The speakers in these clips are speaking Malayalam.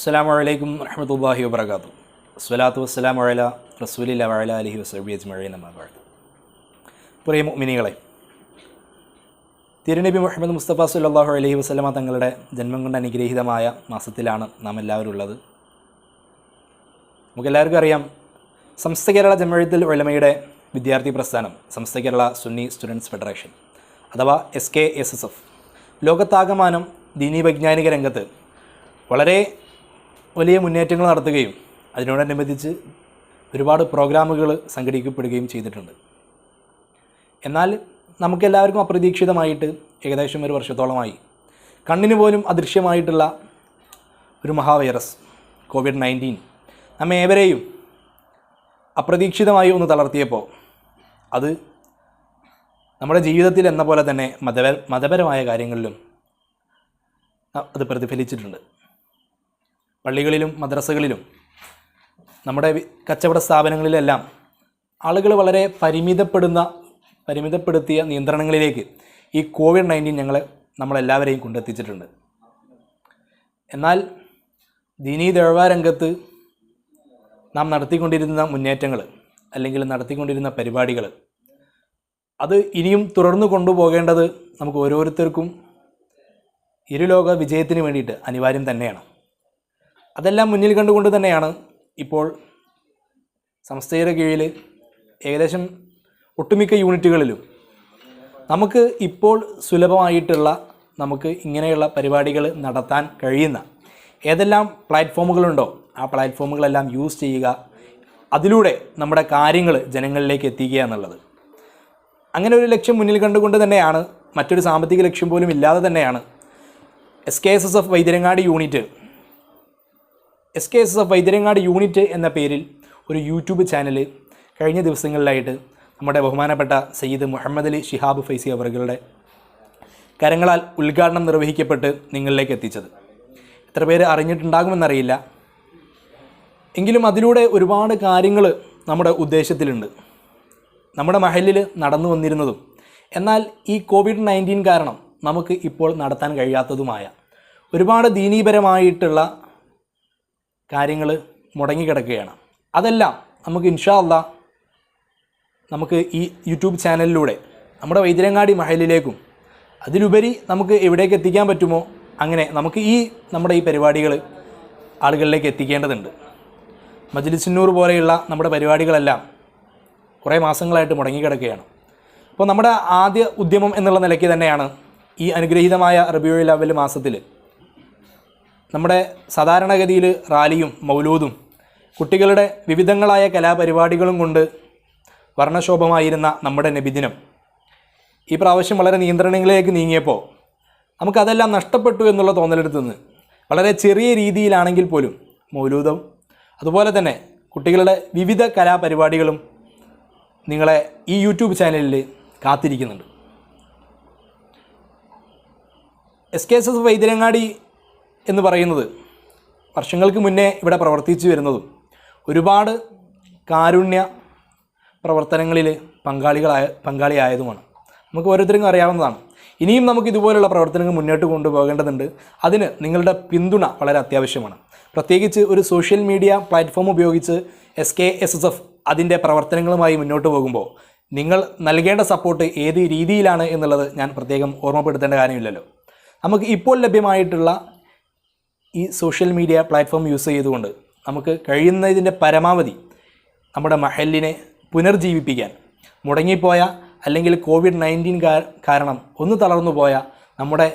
അസ്സലാമു അലൈക്കും വറഹ്മത്തുള്ളാഹി വബറകാതുഹു. സ്വലാത്തു വസ്സലാമു അലാ റസൂലില്ലാഹി വഅലാ ആലിഹി വസഹ്ബിഹി അജ്മഈൻ. അമ്മാ ബഅദ്. പ്രിയ മുഅ്മിനീങ്ങളെ, തിരുനബി മുഹമ്മദ് മുസ്തഫ സ്വല്ലല്ലാഹു അലൈഹി വസല്ലമ തങ്ങളുടെ ജന്മം കൊണ്ട് അനുഗ്രഹീതമായ മാസത്തിലാണ് നാം എല്ലാവരും ഉള്ളത്. നമുക്കെല്ലാവർക്കും അറിയാം, സമസ്ത കേരള ജംഇയ്യത്തുൽ ഉലമയുടെ വിദ്യാർത്ഥി പ്രസ്ഥാനം സമസ്ത കേരള സുന്നി സ്റ്റുഡൻസ് ഫെഡറേഷൻ അഥവാ SKSSF ലോകത്താകമാനം ദീനീ വൈജ്ഞാനിക രംഗത്ത് വളരെ വലിയ മുന്നേറ്റങ്ങൾ നടത്തുകയും അതിനോടനുബന്ധിച്ച് ഒരുപാട് പ്രോഗ്രാമുകൾ സംഘടിപ്പിക്കപ്പെടുകയും ചെയ്തിട്ടുണ്ട്. എന്നാൽ നമുക്കെല്ലാവർക്കും അപ്രതീക്ഷിതമായിട്ട് ഏകദേശം ഒരു വർഷത്തോളമായി കണ്ണിന് പോലും അദൃശ്യമായിട്ടുള്ള ഒരു മഹാവൈറസ് COVID-19 നമ്മെ ഏവരെയും അപ്രതീക്ഷിതമായി ഒന്ന് തളർത്തിയപ്പോൾ അത് നമ്മുടെ ജീവിതത്തിൽ എന്ന പോലെ തന്നെ മതപരമായ കാര്യങ്ങളിലും അത് പ്രതിഫലിച്ചിട്ടുണ്ട്. പള്ളികളിലും മദ്രസകളിലും നമ്മുടെ കച്ചവട സ്ഥാപനങ്ങളിലെല്ലാം ആളുകൾ വളരെ പരിമിതപ്പെടുത്തിയ നിയന്ത്രണങ്ങളിലേക്ക് ഈ COVID-19 നമ്മളെല്ലാവരെയും കൊണ്ടെത്തിച്ചിട്ടുണ്ട്. എന്നാൽ ദീനീ ദഅ്വ രംഗത്ത് നാം നടത്തിക്കൊണ്ടിരുന്ന മുന്നേറ്റങ്ങൾ അല്ലെങ്കിൽ നടത്തിക്കൊണ്ടിരുന്ന പരിപാടികൾ അത് ഇനിയും തുടർന്നു കൊണ്ടുപോകേണ്ടത് നമുക്ക് ഓരോരുത്തർക്കും ഇരുലോക വിജയത്തിന് വേണ്ടിയിട്ട് അനിവാര്യം തന്നെയാണ്. അതെല്ലാം മുന്നിൽ കണ്ടുകൊണ്ട് തന്നെയാണ് ഇപ്പോൾ സംസ്ഥയുടെ കീഴിൽ ഏകദേശം ഒട്ടുമിക്ക യൂണിറ്റുകളിലും നമുക്ക് ഇപ്പോൾ സുലഭമായിട്ടുള്ള നമുക്ക് ഇങ്ങനെയുള്ള പരിപാടികൾ നടത്താൻ കഴിയുന്ന ഏതെല്ലാം പ്ലാറ്റ്ഫോമുകളുണ്ടോ ആ പ്ലാറ്റ്ഫോമുകളെല്ലാം യൂസ് ചെയ്യുക, അതിലൂടെ നമ്മുടെ കാര്യങ്ങൾ ജനങ്ങളിലേക്ക് എത്തിക്കുക എന്നുള്ളത്. അങ്ങനെ ഒരു ലക്ഷ്യം മുന്നിൽ കണ്ടുകൊണ്ട് തന്നെയാണ്, മറ്റൊരു സാമ്പത്തിക ലക്ഷ്യം പോലും ഇല്ലാതെ തന്നെയാണ് SKSSF വൈദ്യരങ്ങാടി യൂണിറ്റ് എന്ന പേരിൽ ഒരു യൂട്യൂബ് ചാനൽ കഴിഞ്ഞ ദിവസങ്ങളിലായിട്ട് നമ്മുടെ ബഹുമാനപ്പെട്ട സയ്യിദ് മുഹമ്മദ് അലി ശിഹാബ് ഫൈസി അവറുകളുടെ കരങ്ങളാൽ ഉദ്ഘാടനം നിർവഹിക്കപ്പെട്ട് നിങ്ങളിലേക്ക് എത്തിച്ചത്. എത്ര പേര് അറിഞ്ഞിട്ടുണ്ടാകുമെന്നറിയില്ല, എങ്കിലും അതിലൂടെ ഒരുപാട് കാര്യങ്ങൾ നമ്മുടെ ഉദ്ദേശത്തിലുണ്ട്. നമ്മുടെ മഹല്ലിൽ നടന്നു വന്നിരുന്നതും എന്നാൽ ഈ COVID-19 കാരണം നമുക്ക് ഇപ്പോൾ നടത്താൻ കഴിയാത്തതുമായ ഒരുപാട് ദീനീപരമായിട്ടുള്ള കാര്യങ്ങൾ മുടങ്ങിക്കിടക്കുകയാണ്. അതെല്ലാം നമുക്ക് ഇൻഷാ അല്ലാഹ് നമുക്ക് ഈ യൂട്യൂബ് ചാനലിലൂടെ നമ്മുടെ വൈദ്യരങ്ങാടി മഹല്ലിലേക്കും അതിലുപരി നമുക്ക് എവിടേക്ക് എത്തിക്കാൻ പറ്റുമോ അങ്ങനെ നമുക്ക് നമ്മുടെ ഈ പരിപാടികൾ ആളുകളിലേക്ക് എത്തിക്കേണ്ടതുണ്ട്. മജ്ലിസുന്നൂർ പോലെയുള്ള നമ്മുടെ പരിപാടികളെല്ലാം കുറേ മാസങ്ങളായിട്ട് മുടങ്ങിക്കിടക്കുകയാണ്. അപ്പോൾ നമ്മുടെ ആദ്യ ഉദ്യമം എന്നുള്ള നിലയ്ക്ക് തന്നെയാണ് ഈ അനുഗ്രഹീതമായ റബീഉൽ അവ്വൽ മാസത്തിൽ നമ്മുടെ സാധാരണഗതിയിൽ റാലിയും മൗലൂദും കുട്ടികളുടെ വിവിധങ്ങളായ കലാപരിപാടികളും കൊണ്ട് വർണ്ണശോഭമായിരുന്ന നമ്മുടെ നബിദിനം ഈ പ്രാവശ്യം വളരെ നിയന്ത്രണങ്ങളിലേക്ക് നീങ്ങിയപ്പോൾ നമുക്കതെല്ലാം നഷ്ടപ്പെട്ടു എന്നുള്ള തോന്നലെടുത്തു നിന്ന് വളരെ ചെറിയ രീതിയിലാണെങ്കിൽ പോലും മൗലൂദും അതുപോലെ തന്നെ കുട്ടികളുടെ വിവിധ കലാപരിപാടികളും നിങ്ങളെ ഈ യൂട്യൂബ് ചാനലിൽ കാത്തിരിക്കുന്നുണ്ട്. SKSSF വൈദ്യരങ്ങാടി എന്ന് പറയുന്നത് വർഷങ്ങൾക്ക് മുന്നേ ഇവിടെ പ്രവർത്തിച്ചു വരുന്നതും ഒരുപാട് കാരുണ്യ പ്രവർത്തനങ്ങളിൽ പങ്കാളിയായതുമാണ്. നമുക്ക് ഓരോരുത്തർക്കും അറിയാവുന്നതാണ്. ഇനിയും നമുക്ക് ഇതുപോലുള്ള പ്രവർത്തനങ്ങൾ മുന്നോട്ട് കൊണ്ടുപോകേണ്ടതുണ്ട്. അതിന് നിങ്ങളുടെ പിന്തുണ വളരെ അത്യാവശ്യമാണ്. പ്രത്യേകിച്ച് ഒരു സോഷ്യൽ മീഡിയ പ്ലാറ്റ്ഫോം ഉപയോഗിച്ച് SKSSF അതിൻ്റെ പ്രവർത്തനങ്ങളുമായി മുന്നോട്ട് പോകുമ്പോൾ നിങ്ങൾ നൽകേണ്ട സപ്പോർട്ട് ഏത് രീതിയിലാണ് എന്നുള്ളത് ഞാൻ പ്രത്യേകം ഓർമ്മപ്പെടുത്തേണ്ട കാര്യമില്ലല്ലോ. നമുക്ക് ഇപ്പോൾ ലഭ്യമായിട്ടുള്ള ഈ സോഷ്യൽ മീഡിയ പ്ലാറ്റ്ഫോം യൂസ് ചെയ്തുകൊണ്ട് നമുക്ക് കഴിയുന്നതിൻ്റെ പരമാവധി നമ്മുടെ മഹല്ലിനെ പുനർജീവിപ്പിക്കാൻ, മുടങ്ങിപ്പോയ അല്ലെങ്കിൽ COVID-19 കാരണം ഒന്ന് തളർന്നു പോയ നമ്മുടെ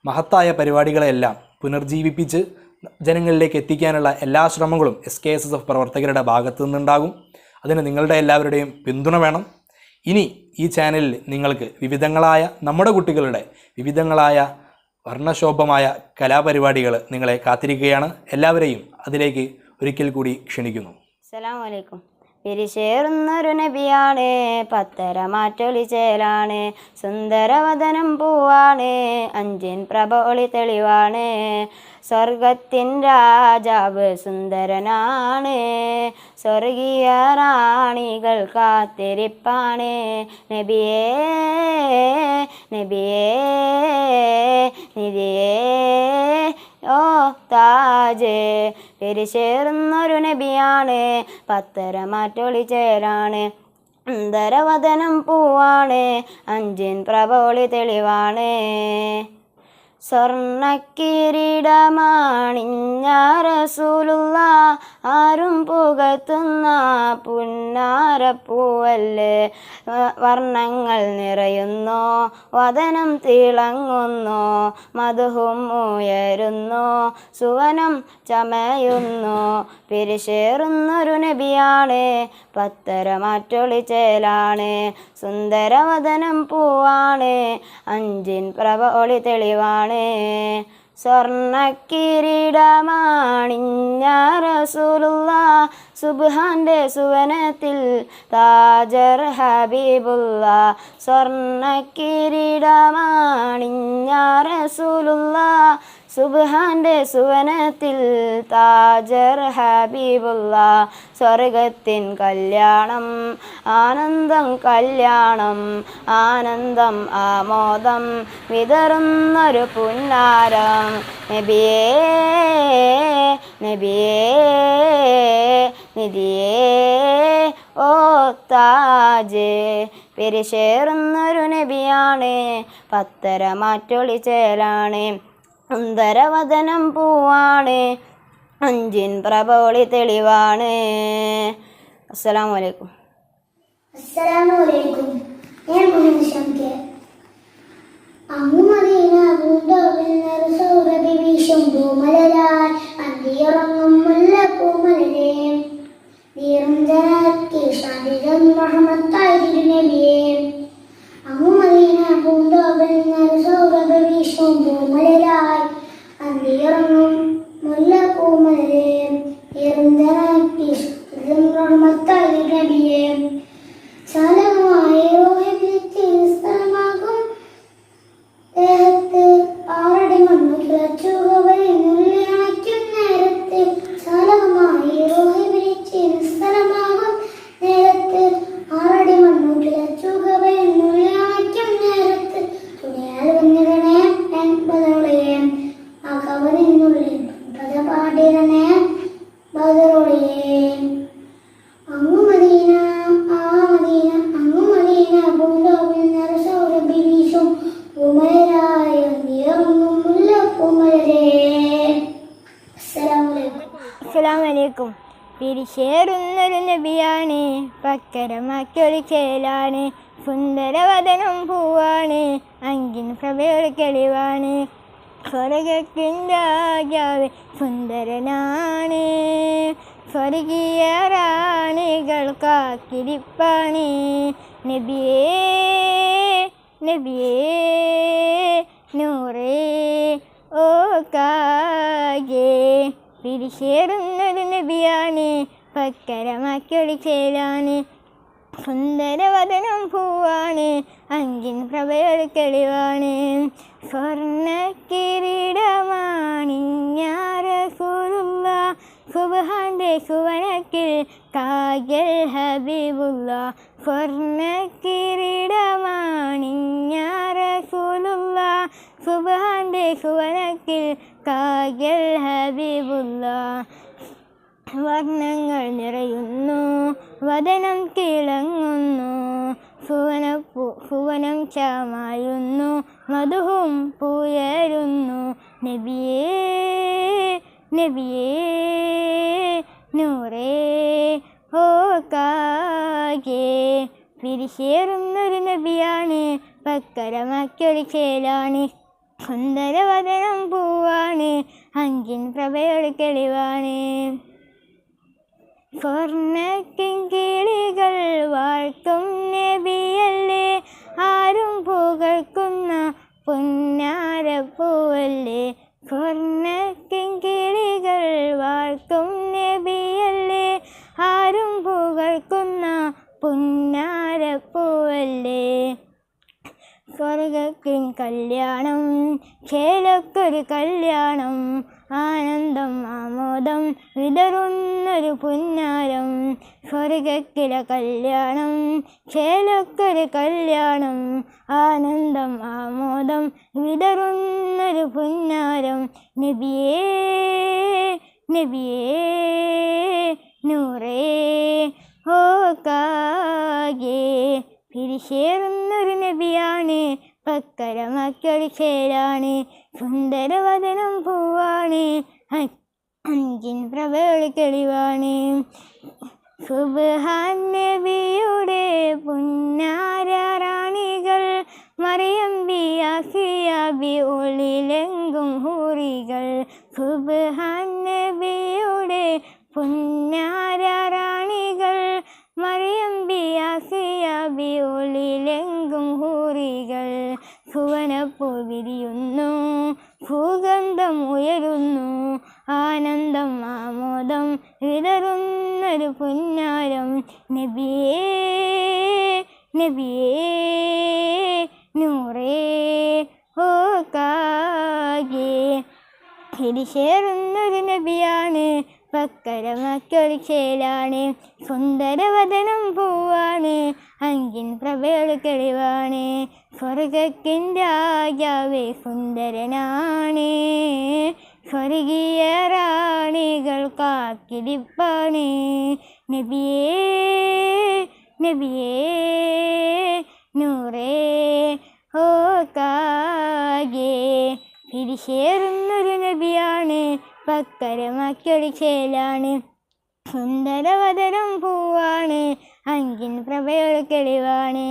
മഹത്തായ പരിപാടികളെല്ലാം പുനർജീവിപ്പിച്ച് ജനങ്ങളിലേക്ക് എത്തിക്കാനുള്ള എല്ലാ ശ്രമങ്ങളും SKSSF പ്രവർത്തകരുടെ ഭാഗത്തു നിന്നുണ്ടാകും. അതിന് നിങ്ങളുടെ എല്ലാവരുടെയും പിന്തുണ വേണം. ഇനി ഈ ചാനലിൽ നിങ്ങൾക്ക് നമ്മുടെ കുട്ടികളുടെ വിവിധങ്ങളായ വർണ്ണശോഭമായ കലാപരിപാടികൾ നിങ്ങളെ കാത്തിരിക്കുകയാണ്. എല്ലാവരെയും അതിലേക്ക് ഒരിക്കൽ കൂടി ക്ഷണിക്കുന്നു. അസ്സലാമു അലൈക്കും. പിരിശേറുന്നൊരു നബിയാണ്, പത്തരമാറ്റൊളി ചേലാണ്, സുന്ദരവദനം പൂവാണ്, അഞ്ചിൻ പ്രഭ ഒളി തെളിവാണ്, സ്വർഗത്തിൻ രാജാവ് സുന്ദരനാണ്, സ്വർഗീയ റാണികൾ കാത്തിരിപ്പാണ്, നബിയേ നബിയേ നിധിയേ ഓ താജ്. പെരിശേറുന്നൊരു നബിയാണ്, പത്തരമാറ്റൊളി ചേലാണ്, സുന്ദരവദനം പൂവാണ്, അഞ്ചിൻ പ്രഭോളി തെളിവാണ്. സ്വർണ്ണക്കിരീടമാണിഞ്ഞ റസൂലുള്ള, ആരും പുകഴ്ത്തുന്ന പുന്നാരപ്പൂവല്ലേ. വർണ്ണങ്ങൾ നിറയുന്നു, വദനം തിളങ്ങുന്നു, മധുഹും ഉയരുന്നു, സുവനം ചമയുന്നു. പെരിശേറുന്നൊരു നബിയാണ്, പത്തരമാറ്റൊളി ചേലാണ്, സുന്ദരവദനം പൂവാണ്, അഞ്ചിൻ പ്രഭ ഒളി തെളിവാണ്. സ്വർണ്ണക്കിരീടമാണിഞ്ഞ റസൂലുള്ള, സുബ്ഹാന്റെ സുവനത്തിൽ താജർ ഹബീബുള്ള. സ്വർണ്ണക്കിരീടമാണിഞ്ഞ റസൂലുള്ള, സുബ്ഹാന്റെ സുവനത്തിൽ താജർ ഹബീബുള്ള. സ്വർഗത്തിൻ കല്യാണം ആനന്ദം കല്യാണം, ആനന്ദം ആമോദം വിതറുന്നൊരു പുന്നാരം. നബിയേ നബിയേ നിധിയേ ഓ താജ്. പെരിശേറുന്നൊരു നബിയാണ്, പത്തരമാറ്റൊളി ചേലാണ്, സുന്ദരവദനം പൂവാണ്, അഞ്ചിൻ പ്രഭോളി തെളിവാണ്. അസ്സലാമു അലൈക്കും. അസ്സലാമലൈക്കും. ഞാൻ മുഹമ്മദ് ഷംകീർ. അങ്ങു മദീന പൂന്തോപ്പിൽ നിറസൂറബി വീശും പൂമലരാൽ, അന്തിയുറങ്ങും മുല്ലപ്പൂമലരേ, വീറും ജനാക്കി ഷാദിദം റഹ്മത്തായി തിരുനബിയേ. അങ്ങു മദീന പൂന്തോപ്പിൽ നിറസൂറബി വീശും പൂമലരാൽ, അന്തിയുറങ്ങും മുല്ലപ്പൂമലരേ, വീറും ജനാക്കി ഷാദിദം റഹ്മത്തായി തിരുനബിയേ. ചാലകമായ സ്ഥലമാകും ദേഹത്ത്, ആറടി മണ്ണു കിളച്ചുകവനുള്ളിണയ്ക്കും നേരത്ത്. ചാലകമായ സ്ഥലമാകും നേരത്ത്, ആറടി മണ്ണു കിളച്ചുകവനുള്ളിണയ്ക്കും നേരത്ത്. തുണിയാൽ വന്നിടണേ ബദറോളിയെ, ആ കവറിനുള്ളിൽ പദപാടിടണേ ബദറോളിയെ. അങ്ങു മദീന പൂന്തോപ്പിൽ നിറസൂറബി വീശും പൂമലരായ, നിറങ്ങും മുല്ലപ്പൂമലരേ. അസ്സലാമലൈക്കും. പിരിശേറുന്നൊരു നബിയാണ്, പക്കരമാക്കൊരു ചേലാണ്, സുന്ദരവദനം പൂവാണ്, അങ്കിൻ പ്രഭയൊരു തെളിവാണ്. സ്വർഗത്തിൻ രാജാവ് സുന്ദരനാണ്, സ്വർഗീയ റാണികൾ കാത്തിരിപ്പാണ്. നബിയേ നബിയേ നൂറേ ഓ കാജേ. പിരിശേറുന്നൊരു നബിയാണ്, പക്കരമാക്കൊരു ചേലാണ്, സുന്ദരവദനം പൂവാണ്, അങ്കിൻ പ്രഭയൊരു തെളിവാണ്. സ്വർണ്ണക്കിരീടമാണിഞ്ഞ റസൂലുള്ള, സുബ്ഹാന്റെ സുവനത്തിൽ താജൽ ഹബീബുള്ള. സ്വർണ്ണക്കിരീടമാണിഞ്ഞ റസൂലുള്ള, സുബ്ഹാന്റെ സുവനത്തിൽ താജൽ ഹബീബുള്ള. വർണ്ണങ്ങൾ നിറയുന്നു, വദനം തിളങ്ങുന്നു, സുവനം ചമയുന്നു, മധുഹും പുയരുന്നു. നബിയേ നബിയേ നൂറേ ഓ കാജേ. പിരിശേറുന്നൊരു നബിയാണ്, പക്കരമാക്കൊരു ചേലാണ്, സുന്ദരവദനം പൂവാണ്, അഞ്ചിൻ പ്രഭയൊരു തെളിവാണ്. സ്വർണ്ണക്കിൻ കിളികൾ വാഴ്ത്തും നബിയല്ലേ, ആരും പുകഴ്ക്കുന്ന പുന്നാരപ്പൂവല്ലേ. സ്വർണ്ണക്കിൻ കിളികൾ വാഴ്ത്തും നബിയല്ലേ, ആരും പുകഴ്ക്കുന്ന പുന്നാരപ്പൂവല്ലേ. സ്വർഗത്തിൻ കല്യാണം ചേലൊക്കൊരു കല്യാണം, ആനന്ദം ആമോദം വിതറുന്നൊരു പുന്നാരം. സ്വർഗത്തിലെ കല്യാണം ചേലൊക്കൊരു കല്യാണം. ആനന്ദം ആമോദം വിതറുന്നൊരു പുന്നാരം. നബിയേ നബിയേ നൂറേ ഓ കാകേ പിരിശേറുന്നൊരു നബിയാണ്. പക്കര മക്കളി ചേരാണ്. സുന്ദരവദനം പൂവാണ്. അഞ്ചിൻ പ്രഭകളി തെളിവാണ്. സുബ്ഹാൻ നബിയുടെ പുന്നാരാണികൾ. മറിയം ബി ഉള്ളിലെങ്കും ഹൂറികൾ. സുബ്ഹാൻ നബിയുടെ പുന്നാരാണികൾ. മറിയം ബി ഉള്ളിലെങ്കും ഹൂറികൾ. സുവനപ്പോൾ വിരിയുന്നു, ഭൂഗന്ധം ഉയരുന്നു. ആനന്ദം ആമോദം വിതറുന്നൊരു പുന്നാരം. നബിയേ നബിയേ നൂറേ ഓ കാകേ തിരിശേറുന്നൊരു നബിയാണ്. പക്കര മക്കളി ചേലാണ്. സുന്ദരവദനം പൂവാണ്. അങ്കിൻ പ്രഭകളി തെളിവാണ്. സ്വർഗത്തിൻ രാജാവേ സുന്ദരനാണ്. സ്വർഗീയ റാണികൾ കാക്കിരിപ്പാണ്. നബിയേ നബിയേ നൂറേ ഓ കാകേ തിരിശേറുന്നൊരു നബിയാണ്. പക്കര മക്കളി ചേലാണ്. സുന്ദരവദനം പൂവാണ്. അങ്കിൻ പ്രഭകളി തെളിവാണ്.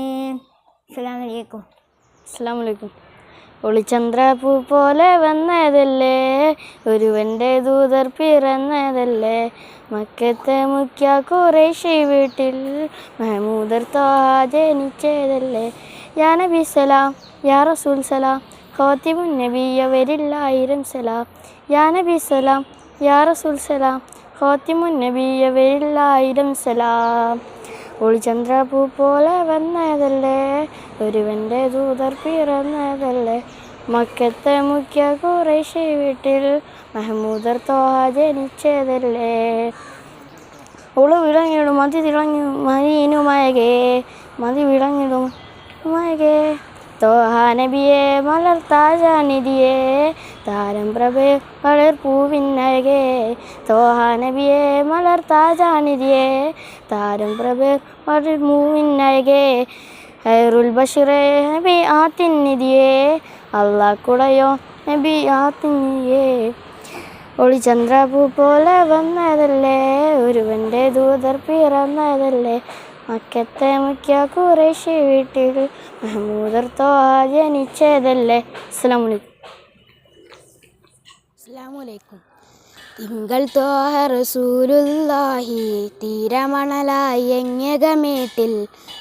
അസ്സലാമു അലൈക്കും. അസ്സലാമു അലൈക്കും. ഒളിചന്ദ്രപൂ പോലെ വന്നതല്ലേ, ഒരുവൻ്റെ ദൂതർ പിറന്നതല്ലേ. മക്കത്തെ മുഖ്യ ഖുറൈശി വീട്ടിൽ മഹമൂദർ ത്വാഹ ജനിച്ചതല്ലേ. യാ നബി സലാം യാ റസൂൽ സലാം ഖാതിമുൻ നബിയവരില്ലായിരം സലാം. യാ നബി സലാം യാ റസൂൽ സലാം ഖാതിമുൻ നബിയവരില്ലായിരം സലാം. ഒളിചന്ദ്രപൂ പോലെ വന്നതല്ലേ, ഒരുവൻ്റെ ദൂതർ പിറന്നതല്ലേ. മക്കത്തെ മുഖ്യ ഖുറൈശി വീട്ടിൽ മഹമൂദർ ത്വാഹ ജനിച്ചതല്ലേ. ഒളു വിളങ്ങിടും മതി തിളങ്ങി മദീനുമയകേ. മതി വിളങ്ങിടും മയകേ. ത്വാഹ നബിയെ മലർ താജാനിധിയെ താരം പ്രഭേ വളർ പൂവിനഴകേ. ത്വാഹ നബിയെ മലർ താജാനിധിയെ താരം പ്രഭേ വളർ പൂവിനഴകേ. ഖൈറുൽ ബശറേ നബി ആത്തിനിധിയെ അല്ലാഹ് കുടയോ നബി ആത്തിനിധിയെ. ഒളിചന്ദ്രപൂ പോലെ വന്നതല്ലേ, ഒരുവൻ്റെ ദൂതർ പിറന്നതല്ലേ. മക്കത്തെ മുഖ്യ ഖുറൈശി വീട്ടിൽ മഹമൂദർ ത്വാഹ ജനിച്ചതല്ലേ. അസ്സലാമു അലൈക്കും. അസ്സലാമു അലൈക്കും. തിങ്കൾ ത്വാഹ റസൂലുള്ളാഹി തീരമണലായി എങ്ങകമേട്ടിൽ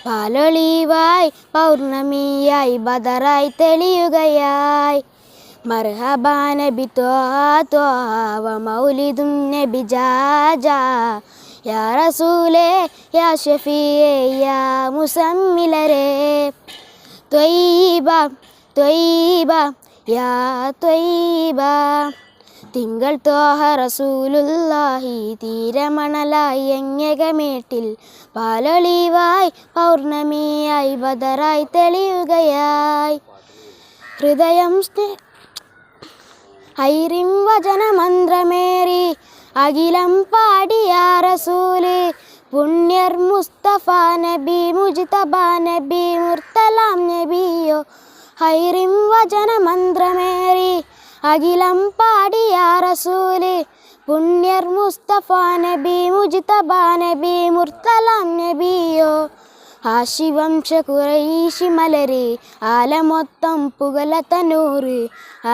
പാലൊളിവായി പൗർണമിയായി ബദറായി തെളിയുകയായി. മർഹബാ നബി ത്വാഹ ത്വാഹ വ മൗലിദും നബി ജാജാ. യാ റസൂലേ യാ ഷഫീയേ യാ മുസമ്മിലരേ. ത്വയ്യിബ ത്വയ്യിബ യാ ത്വയ്യിബ. തിങ്കൾ ത്വാഹ റസൂലുള്ളാഹി തീരമണലായി എങ്ങകമേട്ടിൽ പാലൊളിവായി പൗർണമിയായി ബദറായി തെളിയുകയായി. ഹൃദയം ഐറിം വചനമന്ത്രമേറി അഖിലം പാടിയ റസൂല്. പുണ്യർ മുസ്തഫ നബി മുജ്തബ നബി മുർത്തലാം നബിയോ. ഐറിം വചനമന്ത്രമേറി അഖിലം പാടിയ റസൂല്. പുണ്യർ മുസ്തഫ നബി മുജ്തബ നബി മുർത്തലാം നബിയോ. ഹാശിവംശ ഖുറൈശി മലര് ആലമൊത്തം പുകലത്തനൂറ്.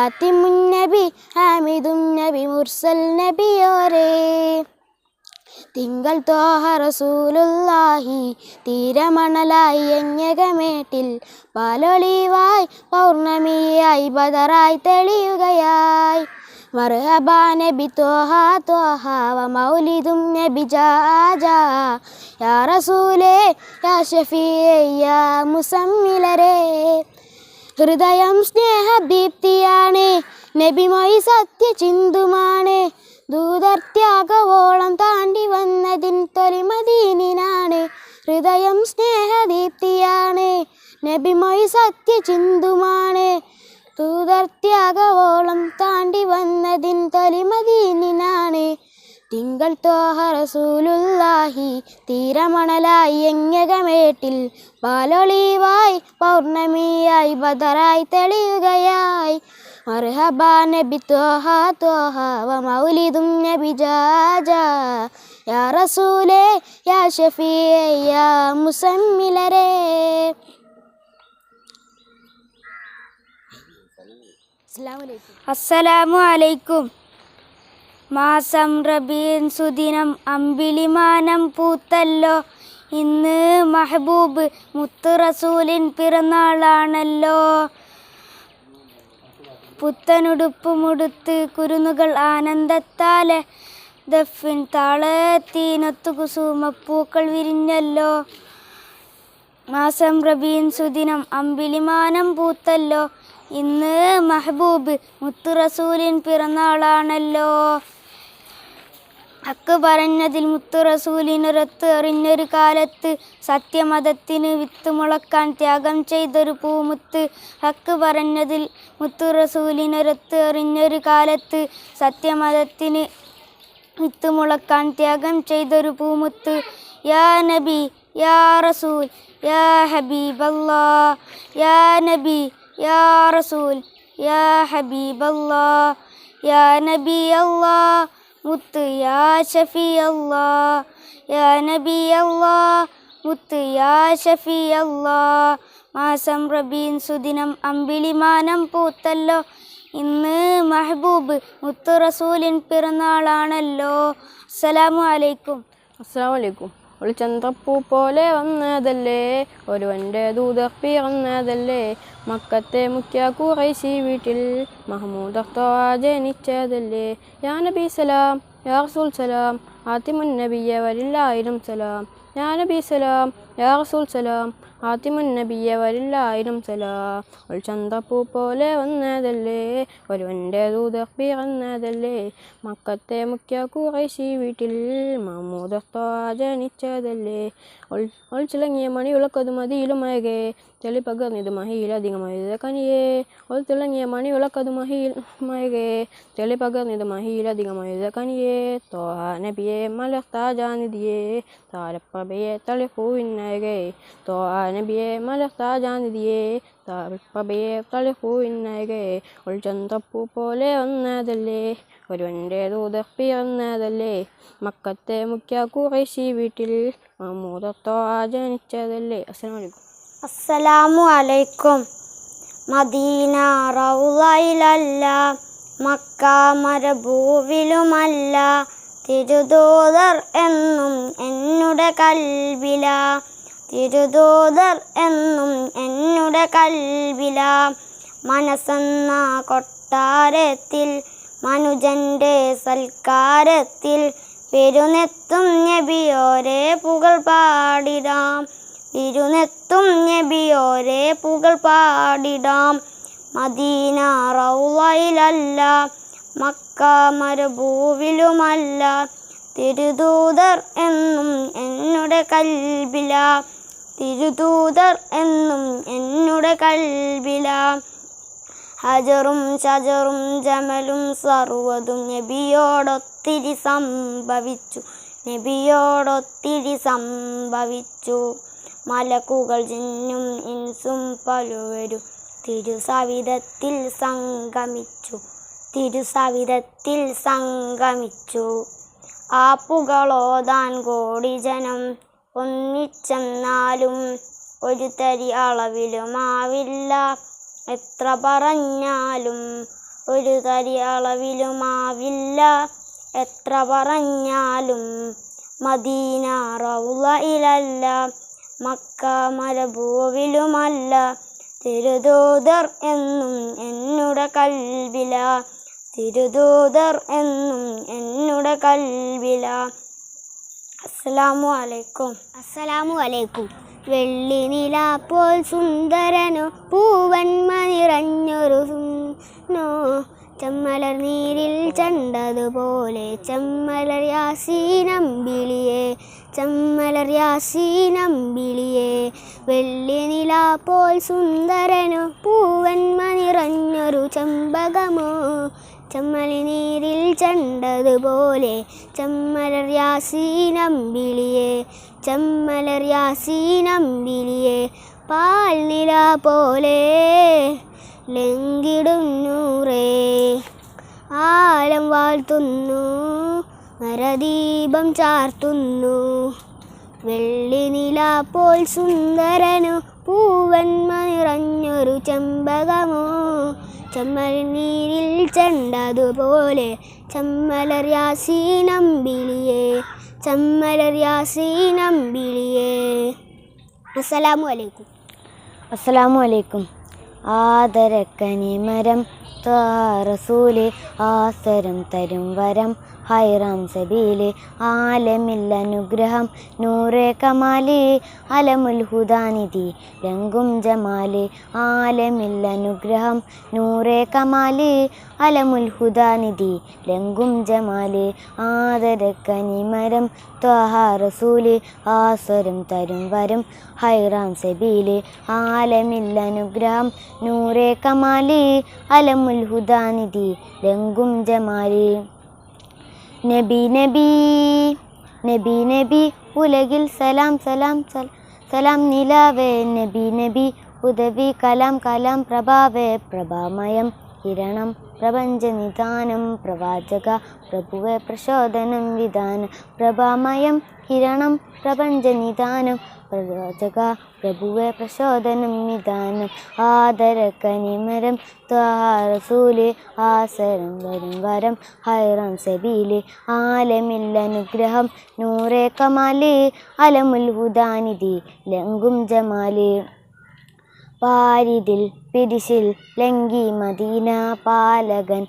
ആത്തിമുൻ നബി ഹാമിദും നബി മുർസൽ നബിയോരേ. തിങ്കൾ ത്വാഹ റസൂലുള്ളാഹി തീരമണലായി എങ്ങകമേട്ടിൽ പാലൊളിവായി പൗർണമിയായി ബദറായി തെളിയുകയായി. മർഹബാ നബി ത്വാഹ ത്വാഹ വ മൗലിദും നബി ജാജാ. യാ റസൂലേ യാ ഷഫീയേ യാ മുസമ്മിലരേ. ഹൃദയം സ്നേഹദീപ്തിയാണ് നബിമൊഴി സത്യചിന്തുമാണ്. ദൂതർ ത്യാഗവോളം താണ്ടി വന്നതിൻ തൊലിമദീനിനാണ്. ഹൃദയം സ്നേഹദീപ്തിയാണ്. നബിമൊഴി സത്യചിന്തുമാണ്. ദൂതർ ത്യാഗവോളം താണ്ടി വന്നതിൻ തൊലിമദീനിനാണ്. തിങ്കൾ ത്വാഹ റസൂലുള്ളാഹി തീരമണലായി എങ്ങകമേട്ടിൽ പാലൊളിവായി പൗർണമിയായി ബദറായി തെളിയുകയായി. മർഹബാ നബി ത്വാഹ ത്വാഹ വ മൗലിദും നബി ജാജാ യാ റസൂലേ യാ ഷഫീഅ യാ മുസമ്മിലരേ. അസ്സലാമു അലൈക്കും. മാസം റബീൻ സുദിനം അമ്പിളിമാനം പൂത്തല്ലോ. ഇന്ന് മഹബൂബ് മുത്ത് റസൂലിൻ പിറന്നാളാണല്ലോ. പുത്തനുടുപ്പുമുടുത്ത് കുരുന്നുകൾ ആനന്ദത്താലെ ദഫിൻ താളത്തീനൊത്തു കുസുമപ്പൂക്കൾ വിരിഞ്ഞല്ലോ. മാസം റബീൻ സുദിനം അമ്പിളിമാനം പൂത്തല്ലോ. ഇന്ന് മഹബൂബ് മുത്ത് റസൂലിൻ പിറന്നാളാണല്ലോ. ഹക്ക് പറഞ്ഞതിൽ മുത്ത് റസൂലിനൊരത്ത് അറിഞ്ഞൊരു കാലത്ത് സത്യമതത്തിന് വിത്ത് മുളക്കാൻ ത്യാഗം ചെയ്തൊരു പൂമുത്ത്. ഹക്ക് പറഞ്ഞതിൽ മുത്ത് റസൂലിനൊരത്ത് അറിഞ്ഞൊരു കാലത്ത് സത്യമതത്തിന് വിത്ത് മുളക്കാൻ ത്യാഗം ചെയ്തൊരു പൂമുത്ത്. യാ നബി യാ റസൂൽ യാ ഹബീബല്ലാ. യാ നബി യാ റസൂൽ യാ ഹബീബല്ലാ. യാ നബി അല്ലാ മുത്ത് യാ ഷഫീ അല്ലാ. യാ നബി അല്ലാ മുത്ത് യാ ഷഫീ അല്ലാ. മാസം റബീൻ സുദിനം അമ്പിളിമാനം പൂത്തല്ലോ. ഇന്ന് മഹബൂബ് മുത്ത് റസൂലിൻ പിറന്നാളാണല്ലോ. അസ്സലാമു അലൈക്കും. അസ്സലാമു അലൈക്കും. ഒളിച്ചന്ത്രപ്പൂ പോലെ വന്നതല്ലേ, ഒരുവൻ്റെ ദൂതർ പിറന്നതല്ലേ, മക്കത്തെ മുഖ്യ ഖുറൈശി വീട്ടിൽ മഹ്മൂദ് ജനിച്ചതല്ലേ. യാ നബി സലാം യാ റസൂൽ സലാം ആത്തിമുൻ നബിയ വലില്ലായിരം സലാം. യാ നബി സലാം യാ റസൂൽ സലാം ആത്തിമുൻ നബിയ വലില്ലായിരം സലാം. ഒളിച്ചന്ത്രപ്പൂ പോലെ വന്നതല്ലേ, ഒരുവൻ്റെ ദൂതർ പിറന്നതല്ലേ, മക്കത്തെ മുഖ്യ ഖുറൈശി വീട്ടിൽ മഹ്മൂദ് ജനിച്ചതല്ലേ. ഒളിച്ചിളങ്ങിയ മണിവിളക്കത് മതിയിലുമയകെ, തെളിപകർന്നിത് മഹിയിലധികമായത് കനിയേ. ഒളിത്തിളങ്ങിയ മണിവിളക്കത് മഹിയിലുമയകെ, തെളിപകർന്നിത് മഹിയിലധികമായത് കനിയേ. ത്വാഹ നബിയെ മലർത്താജാനിധിയെ, താരപ്രഭയെ തളിപ്പൂവിനയകെ. ത്വാഹ നബിയെ മലർത്താജാനിധിയെ, താരപ്രഭയെ തളിപ്പൂവിനയകെ. ഒളിച്ചന്ത്രപ്പൂ പോലെ വന്നതല്ലേ, ഒരുവൻ്റെ ദൂതർ പിറന്നതല്ലേ, മക്കത്തെ മുഖ്യ ഖുറൈശി വീട്ടിൽ മഹ്മൂദ് ജനിച്ചതല്ലേ. അസ്സലാമു അലൈക്കും. അസ്സലാമു അലൈക്കും. മദീന റൗളയിലല്ല, മക്ക മരുഭൂവിലുമല്ല, തിരുദൂതർ എന്നും എന്നുടെ കൽബില. തിരുദൂതർ എന്നും എന്നുടെ കൽബില. മനസ്സെന്ന കൊട്ടാരത്തിൽ മനുജൻ്റെ സൽക്കാരത്തിൽ പെരുന്നെത്തും നബിയോരെ പുകൾ പാടിടാം. പെരുന്നെത്തും നബിയോരെ പുകൾ പാടിടാം. മദീന റൗളയിലല്ല, മക്ക മരുഭൂവിലുമല്ല, തിരുദൂതർ എന്നും എന്നുടെ കൽബില. തിരുദൂതർ എന്നും എന്നുടെ കൽബില. ഹജറും ഷജറും ജമലും സർവ്വതും നബിയോടൊത്തിരി സംഭവിച്ചു. നബിയോടൊത്തിരി സംഭവിച്ചു. മലക്കുകൾ ജിന്നും ഇൻസും പലുവരും തിരുസവിധത്തിൽ സംഗമിച്ചു. തിരുസവിധത്തിൽ സംഗമിച്ചു. ആ പുകളോതാൻ കോടി ജനം ഒന്നിച്ചെന്നാലും ഒരു തരി അളവിലുമാവില്ല. എത്ര പറഞ്ഞാലും ഒരു തരി അളവിലുമാവില്ല. എത്ര പറഞ്ഞാലും മദീന റൗളയിലല്ല, മക്ക മരുഭൂവിലുമല്ല, തിരുദൂതർ എന്നും എന്നുടെ കൽബില. തിരുദൂതർ എന്നും എന്നുടെ കൽബില. അസ്സലാമു അലൈക്കും. അസ്സലാമു അലൈക്കും. വെള്ളി നില പോൽ സുന്ദരനോ പൂവൻ മണിറഞ്ഞൊരു ചെമ്മലർ നീരിൽ ചെണ്ടതുപോലെ ചെമ്മലർ യാസീനമ്പിളിയെ ചെമ്മലർ യാസീനമ്പിളിയെ വെള്ളി നില പോൽ സുന്ദരനോ പൂവന്മ നിറഞ്ഞൊരു ചെമ്പകമോ ചെമ്മലി നീരിൽ ചെണ്ടതുപോലെ ചെമ്മലർ യാസീനമ്പിളിയെ ചെമ്മലർ യാസീനമ്പിളിയെ പാൽ നില പോലെ ലംഘിടും നൂറേ ആലം വാഴ്ത്തുന്നു നരദീപം ചാർത്തുന്നു വെള്ളി നില പോൽ സുന്ദരനു പൂവന്മ നിറഞ്ഞൊരു ചെമ്പകമോ ചെമ്മലി നീരിൽ ചെണ്ടതുപോലെ ചെമ്മലർ യാസീനമ്പിളിയെ ചെമ്മലർ യാസീനമ്പിളിയെ. അസ്സലാമു അലൈക്കും. അസ്സലാമു അലൈക്കും. ആദരക്കനിമരം റസൂല് ആസരം തരും വരം ഹൈറാം സബീല് ആലമിൽ അനുഗ്രഹം നൂറേ കമാല് അലമുൽ ഹുദാനിധി ലംഘും ജമാല് ആലമിൽ അനുഗ്രഹം നൂറേ കമാല് അലമുൽ ഹുദാനിധി ലംഘും ജമാല് ആദരക്കനിമരം ത്വഹ റസൂല് ആസരം തരും വരം ഹൈറാം സബീല് ആലമിൽ അനുഗ്രഹം നൂറേ കമാല് അലമുൽ ഹുദാനിധി ലംഘും ജമാല്. നബി നബി നബി നബി ഉലകിൽ സലാം സലാം സലാം നിലാവേ നബി നബി ഉദവി കലാം കലാം പ്രഭാവേ പ്രഭാമയം കിരണം പ്രപഞ്ചനിധാനം പ്രവാചക പ്രഭുവെ പ്രചോദനം വിധാനം പ്രഭാമയം കിരണം പ്രപഞ്ചനിധാനം പ്രവാചക പ്രഭുവെ പ്രചോദനം വിധാനം ആദരക്കനിമരം ത്വഹ റസൂല് ആസരം വരും വരം ഹൈറാം സബീല് ആലമിൽ അനുഗ്രഹം നൂറേ കമാല് അലമുൽ ഹുദാനിധി ലംഘും ജമാല്. പാരിതിൽ പിരിശിൽ ലംഘി മദീന പാലകൻ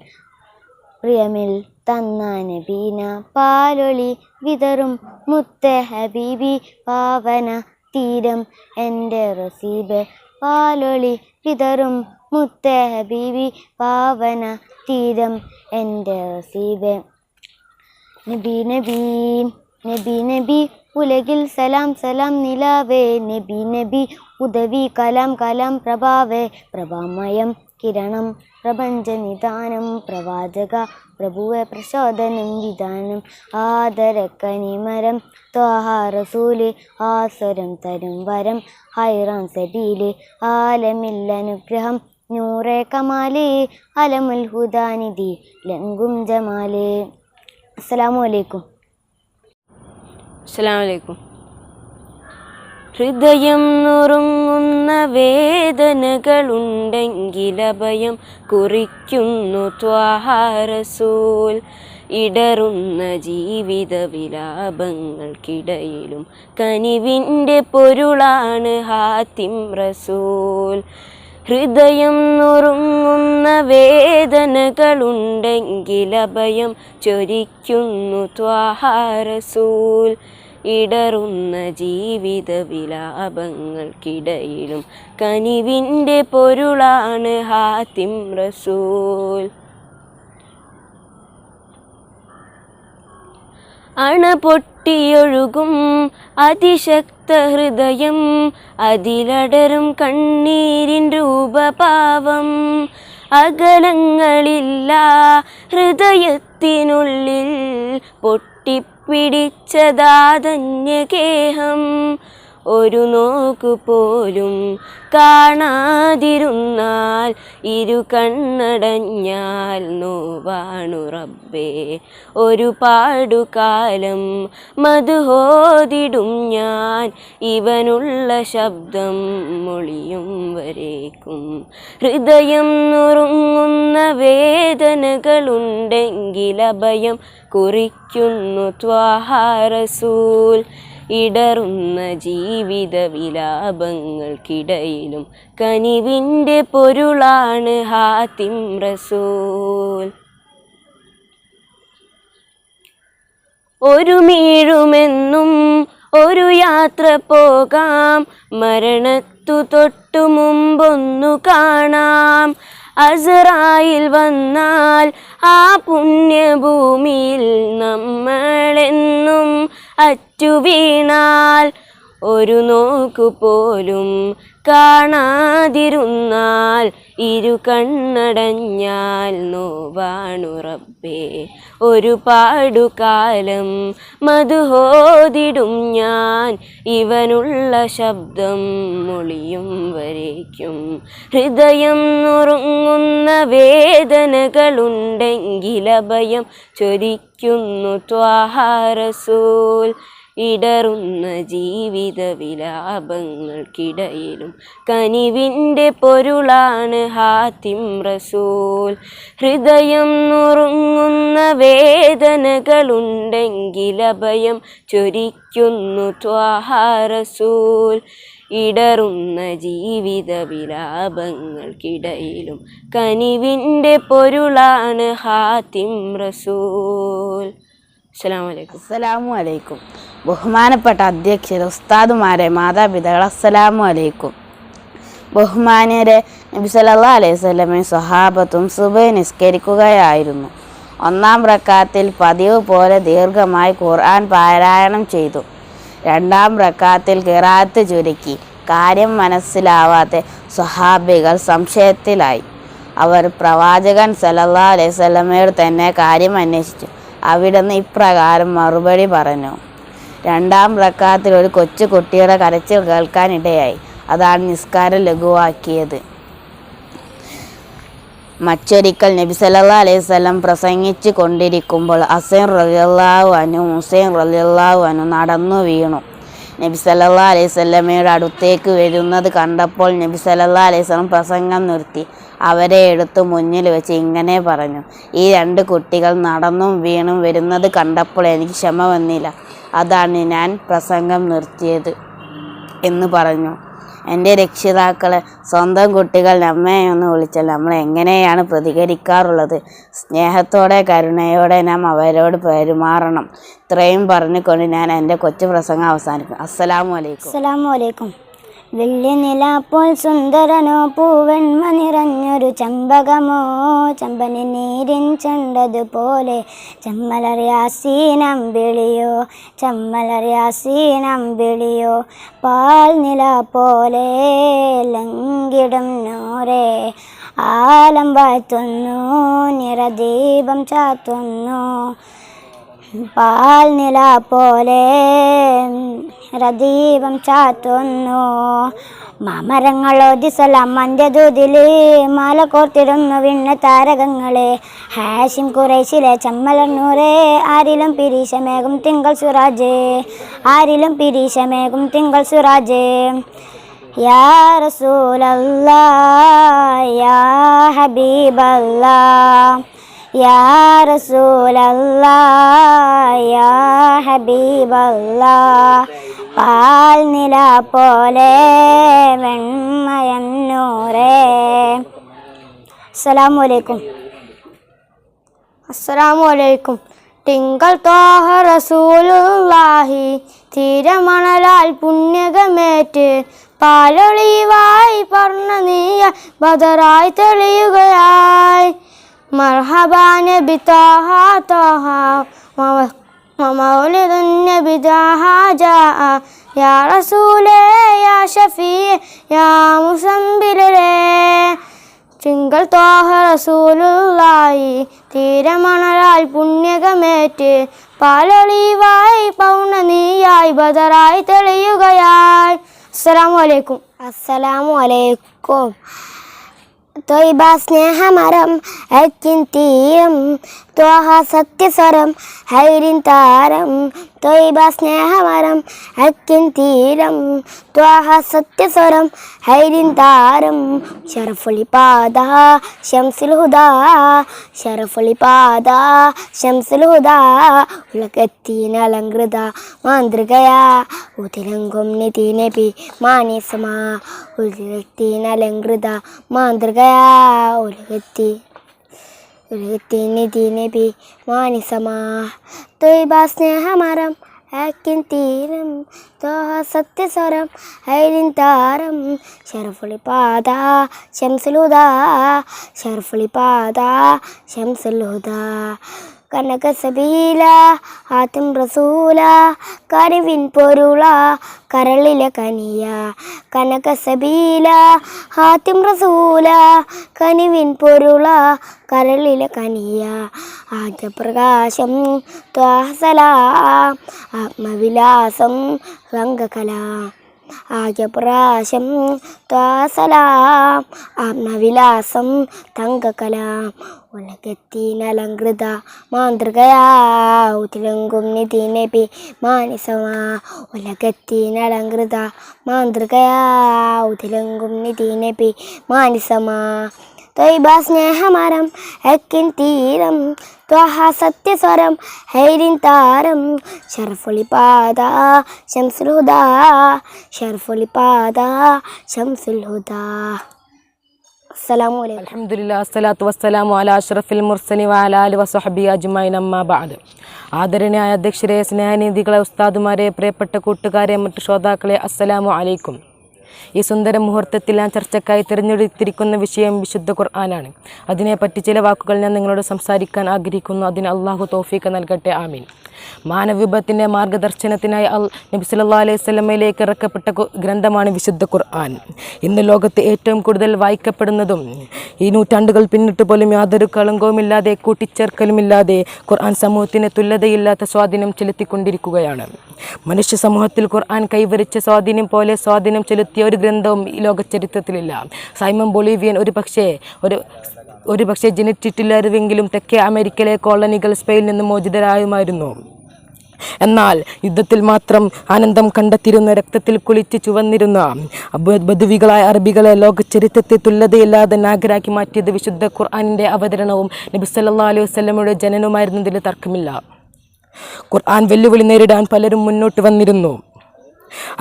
പ്രിയമിൽ തന്ന നബീന പാലൊളി വിതറും മുത്തേ ഹബീബി പാവന തീരം എൻ്റെ റസീബ് പാലൊളി വിതറും മുത്തേ ഹബീബി പാവന തീരം എൻ്റെ റസീബ്. നബി നബി നബി നബി ഉലകിൽ സലാം സലാം നിലാവേ നബി നബി ഉദവി കലാം കലാം പ്രഭാവേ പ്രഭാമയം കിരണം പ്രപഞ്ചനിധാനം പ്രവാചക പ്രഭുവെ പ്രചോദനം വിധാനം ആദരക്കനിമരം ത്വഹ റസൂല് ആസരം തരും വരം ഹൈറാം സബീല് ആലമിൽ അനുഗ്രഹം നൂറേ കമാല് അലമുൽ ഹുദാനിധി ലംഘും ജമാല്. അസ്സലാമു അലൈക്കും. അസ്സലാമു അലൈക്കും. ഹൃദയം നുറുങ്ങുന്ന വേദനകളുണ്ടെങ്കിലഭയം കുറിക്കുന്നു ത്വഹ റസൂൽ ഇടറുന്ന ജീവിത വിലാപങ്ങൾക്കിടയിലും കനിവിൻ്റെ പൊരുളാണ് ഹാത്തിം റസൂൽ. ഹൃദയം നുറുങ്ങുന്ന വേദനകളുണ്ടെങ്കിലഭയം ചൊരിക്കുന്നു ത്വഹ റസൂൽ ഇടറുന്ന ജീവിത വിലാപങ്ങൾക്കിടയിലും കനിവിൻ്റെ പൊരുളാണ് ഹാത്തിം റസൂൽ. അണ പൊട്ടിയൊഴുകും അതിശക്ത ഹൃദയം അതിലടരും കണ്ണീരിൻ രൂപഭാവം അകലങ്ങളില്ല ഹൃദയത്തിനുള്ളിൽ പൊട്ടിപ്പിടിച്ചതാതന്യഗേഹം ഒരു നോക്കുപോലും കാണാതിരുന്നാൽ ഇരു കണ്ണടഞ്ഞാൽ നോവാണു റബ്ബേ ഒരു പാടുകാലം മധുഹോദിടും ഞാൻ ഇവനുള്ള ശബ്ദം മൊഴിയും വരേക്കും. ഹൃദയം നുറുങ്ങുന്ന വേദനകളുണ്ടെങ്കിലഭയം കുറിക്കുന്നു ത്വഹ റസൂൽ ഇടറുന്ന ജീവിത വിലാപങ്ങൾക്കിടയിലും കനിവിൻ്റെ പൊരുളാണ് ഹാത്തിം റസൂൽ. ഒരു മീഴുമെന്നും ഒരു യാത്ര പോകാം മരണത്തു തൊട്ടു മുമ്പൊന്നു കാണാം അസ്റായിൽ വന്നാൽ ആ പുണ്യഭൂമിയിൽ നമ്മളെന്നും അറ്റുവീണാൽ ഒരു നോക്കുപോലും കാണാതിരുന്നാൽ ഇരു കണ്ണടഞ്ഞാൽ നോവാണു റബ്ബേ. ഒരുപാടുകാലം മധുഹോദിടും ഞാൻ ഇവനുള്ള ശബ്ദം മൊളിയും വരേക്കും. ഹൃദയം നുറുങ്ങുന്ന വേദനകളുണ്ടെങ്കിലഭയം ചൊരിക്കുന്നു ത്വാഹ റസൂൽ. ഇടറുന്ന ജീവിത വിലാപങ്ങൾക്കിടയിലും കനിവിൻ്റെ പൊരുളാണ് ഹാത്തിം റസൂൽ. ഹൃദയം നുറുങ്ങുന്ന വേദനകളുണ്ടെങ്കിലഭയം ചൊരിക്കുന്നു ത്വാഹ റസൂൽ. ഇടറുന്ന ജീവിത വിലാപങ്ങൾക്കിടയിലും കനിവിൻ്റെ പൊരുളാണ് ഹാത്തിം റസൂൽ. അസ്സലാമു അലൈക്കും. ബഹുമാനപ്പെട്ട അധ്യക്ഷർ, ഉസ്താദുമാരെ, മാതാപിതാക്കൾ, അസ്സലാമു അലൈക്കും. ബഹുമാന്യരെ, നബി സല്ലല്ലാഹു അലൈഹി വസല്ലമയും സ്വഹാബത്തും സുബഹി നിസ്കരിക്കുകയായിരുന്നു. ഒന്നാം റക്അത്തിൽ പതിവ് പോലെ ദീർഘമായി ഖുർആൻ പാരായണം ചെയ്തു. രണ്ടാം റക്അത്തിൽ ഖിറാഅത്ത് ചുരുക്കി. കാര്യം മനസ്സിലാവാത്ത സ്വഹാബികൾ സംശയത്തിലായി. അവർ പ്രവാചകൻ സല്ലല്ലാഹു അലൈഹി വസല്ലമയോട് തന്നെ കാര്യം അന്വേഷിച്ചു. അവിടുന്ന് ഇപ്രകാരം മറുപടി പറഞ്ഞു. രണ്ടാം റക്അത്തിൽ ഒരു കൊച്ചു കുട്ടിയുടെ കരച്ചിൽ കേൾക്കാനിടയായി. അതാണ് നിസ്കാരം ലഘുവാക്കിയത്. മറ്റൊരിക്കൽ നബി സല്ലല്ലാഹു അലൈഹി വസല്ലം പ്രസംഗിച്ചു കൊണ്ടിരിക്കുമ്പോൾ ഹസൻ റളിയല്ലാഹു അൻഹു ഹുസൈൻ റളിയല്ലാഹു അൻഹു നടന്നു വീണു. നബി സല്ലല്ലാഹു അലൈഹി വസല്ലമയുടെ അടുത്തേക്ക് വരുന്നത് കണ്ടപ്പോൾ നബി സല്ലല്ലാഹു അലൈഹി വസല്ലം പ്രസംഗം നിർത്തി അവരെ എടുത്തു മുന്നിൽ വെച്ച് ഇങ്ങനെ പറഞ്ഞു: ഈ രണ്ട് കുട്ടികൾ നടന്നും വീണും വരുന്നത് കണ്ടപ്പോൾ എനിക്ക് ക്ഷമ വന്നില്ല. അതാണ് ഞാൻ പ്രസംഗം നിർത്തിയത് എന്ന് പറഞ്ഞു. എൻ്റെ രക്ഷിതാക്കളെ, സ്വന്തം കുട്ടികൾ നമ്മെയൊന്ന് വിളിച്ചാൽ നമ്മൾ എങ്ങനെയാണ് പ്രതികരിക്കാറുള്ളത്? സ്നേഹത്തോടെ കരുണയോടെ നാം അവരോട് പെരുമാറണം. ഇത്രയും പറഞ്ഞുകൊണ്ട് ഞാൻ എൻ്റെ കൊച്ചു പ്രസംഗം അവസാനിക്കും. അസ്സലാമു അലൈക്കും. അസ്സലാമു അലൈക്കും. വെള്ളി നിലാപ്പോൾ സുന്ദരനോ പൂവെണ്മ നിറഞ്ഞൊരു ചമ്പകമോ ചമ്പനി നീരിൻ ചെണ്ടതുപോലെ ചമ്മലറിയാസീനമ്പിളിയോ ചമ്മലറിയാസീനമ്പിളിയോ പാൽ നില പോലെ ലംഘിടും നൂറേ ആലം വാഴ്ത്തുന്നു നിറദീപം ചാത്തുന്നു പാൽ നില പോലെ രദീപം ചാത്തുന്നു മാമരങ്ങളോതി സലാം മന്ത്യദൂതില് മാല കോർത്തിടുന്നു വിണ്ണ താരകങ്ങളെ ഹാഷിം ഖുറൈശിലെ ചമ്മലന്നൂറേ ആരിലും പിരീശമേകും തിങ്കൾ സുറാജ് ആരിലും പിരീശമേകും തിങ്കൾ സുറാജ് യാ റസൂലല്ലാഹ് യാ ഹബീബല്ലാഹ് യാ റസൂലല്ലാഹ് യാ ഹബീബല്ലാഹ് പാൽ നില പോലെ വെണ്മയം നൂറേ. അസ്സലാമു അലൈക്കും. അസ്സലാമു അലൈക്കും. തിങ്കൾ ത്വാഹ റസൂലുള്ളാഹി തീരമണലാൽ പുണ്യകമേറ്റ് പാലൊളിവായി പറന്ന നീയ ബദറായി തെളിയുകയായി. മർഹബാ നബി ത്വാഹ ത്വാഹ മൗലിദുൻ നബി ത്വാഹ ജാഅ യാ റസൂലേ യാ ഷഫീഅ യാ മുസമ്മിലേ. തിങ്കൾ ത്വാഹ റസൂലുള്ളാഹി തീരമണലാൽ പുണ്യകമേറ്റ് പാലൊളിവായി പൗർണമിയായി ബദറായി തെളിയുകയായി. അസ്സലാമു അലൈക്കും. അസ്സലാമു അലൈക്കും. ത്വയ്ബ സ്നേഹമരം അക്കിൻ തീരം ത്വാഹ സത്യസ്വരം ഹൈരിൻ താരം. ത്വയ്ബ സ്നേഹമരം അക്കിൻ തീരം ത്വാഹ സത്യസ്വരം ഹൈരിൻ താരം. ശറഫുലി പാദ ശംസുൽ ഹുദാ ശറഫുലി പാദ ശംസുൽ ഹുദാ ഉലകത്തിനലങ്കൃത മാന്ത്രികയാ ഉതിരങ്കും നിധി നബി മാനിസമാ ഉലകത്തിനലങ്കൃത മാന്ത്രികയാ ഉലകത്തി നിധി നബി മാനിസമാ. ത്വയ്ബ സ്നേഹമരം ഹാക്കിൻ തീരം ത്വാഹ സത്യസ്വരം ഹൈരിൻ താരം ഷറഫുൽ പാത ശംസുൽ ഹുദാ ഷറഫുൽ പാത ശംസുൽ ഹുദാ കനക സബീല ഹാത്തിം റസൂല കനിവിൻ പൊരുള കരളിലെ കനിയ കനക സബീല ഹാത്തിം റസൂല കനിവിൻ പൊരുള കരളിലെ കനിയ ആദ്യപ്രകാശം ത്വാഹസലാം ആത്മവിലാസം രംഗകല ആദ്യപ്രാശം ത്വാസലാം ആത്മവിലാസം തങ്കകലാം ഉലകത്തിനലങ്കൃത മാതൃകയാ ഉതിലങ്കും നിധി നബി മാനിസമാ ഉലകത്തിനലങ്കൃത മാതൃകയാ ഉതിലങ്കും നിധി നബി മാനിസമാ ത്വയ്ബ സ്നേഹമരം ഹക്കിൻ തീരം ത്വഹ സത്യസ്വരം ഹൈരിൻ താരം ഷറഫുൽ പാത ശംസുൽ ഹുദാ ഷറഫുൽ പാത ശംസുൽ ഹുദാ. അസ്സലാമു അലൈക്കും. അൽഹംദുലില്ലാഹി വസ്സലാത്തു വസ്സലാമു അലാ അഷ്റഫിൽ മുർസലിൻ വഅലാ ആലിഹി വസഹ്ബിഹി അജ്മഈൻ അമ്മാ ബഅദ്. ആദരണീയായ അധ്യക്ഷരെ, സ്നേഹനിധികളെ, ഉസ്താദുമാരെ, പ്രിയപ്പെട്ട കൂട്ടുകാരെ, മറ്റു ശ്രോതാക്കളെ, അസ്സലാമു അലൈക്കും. ഈ സുന്ദര മുഹൂർത്തത്തിൽ ഞാൻ ചർച്ചയ്ക്കായി തിരഞ്ഞെടുത്തിരിക്കുന്ന വിഷയം വിശുദ്ധ ഖുർആനാണ്. അതിനെപ്പറ്റി ചില വാക്കുകൾ ഞാൻ നിങ്ങളോട് സംസാരിക്കാൻ ആഗ്രഹിക്കുന്നു. അതിന് അള്ളാഹു തൗഫീഖ് നൽകട്ടെ, ആമീൻ. മാനവവിഭവത്തിൻ്റെ മാർഗദർശനത്തിനായി നബി സല്ലല്ലാഹു അലൈഹി വസല്ലമയിലേക്ക് ഇറക്കപ്പെട്ട ഗ്രന്ഥമാണ് വിശുദ്ധ ഖുർആൻ. ഇന്ന് ലോകത്ത് ഏറ്റവും കൂടുതൽ വായിക്കപ്പെടുന്നതും ഈ നൂറ്റാണ്ടുകൾ പിന്നിട്ട് പോലും യാതൊരു കളങ്കവുമില്ലാതെ കൂട്ടിച്ചേർക്കലുമില്ലാതെ ഖുർആൻ സമൂഹത്തിന് തുല്യതയില്ലാത്ത സ്വാധീനം ചെലുത്തിക്കൊണ്ടിരിക്കുകയാണ്. മനുഷ്യ സമൂഹത്തിൽ ഖുർആൻ കൈവരിച്ച സ്വാധീനം പോലെ സ്വാധീനം ചെലുത്തിയ ഒരു ഗ്രന്ഥവും ഈ ലോക ചരിത്രത്തിലില്ല. സൈമൺ ബൊളീവിയൻ ഒരു പക്ഷേ ജനിച്ചിട്ടില്ലായിരുന്നെങ്കിലും തെക്കേ അമേരിക്കയിലെ കോളനികൾ സ്പെയിനിൽ നിന്ന് മോചിതരായുമായിരുന്നു. എന്നാൽ യുദ്ധത്തിൽ മാത്രം ആനന്ദം കണ്ടെത്തിയിരുന്ന, രക്തത്തിൽ കുളിച്ച് ചുവന്നിരുന്ന ബദുവികളായ അറബികളെ ലോക ചരിത്രത്തിൽ തുല്യതയില്ലാതെ നാഗരാക്കി മാറ്റിയത് വിശുദ്ധ ഖുർആനിൻ്റെ അവതരണവും നബി സല്ലല്ലാഹു അലൈഹി വസല്ലമയുടെ ജനനവുമായിരുന്നതിൽ തർക്കമില്ല. ഖുർആൻ വെല്ലുവിളി നേരിടാൻ പലരും മുന്നോട്ട് വന്നിരുന്നു.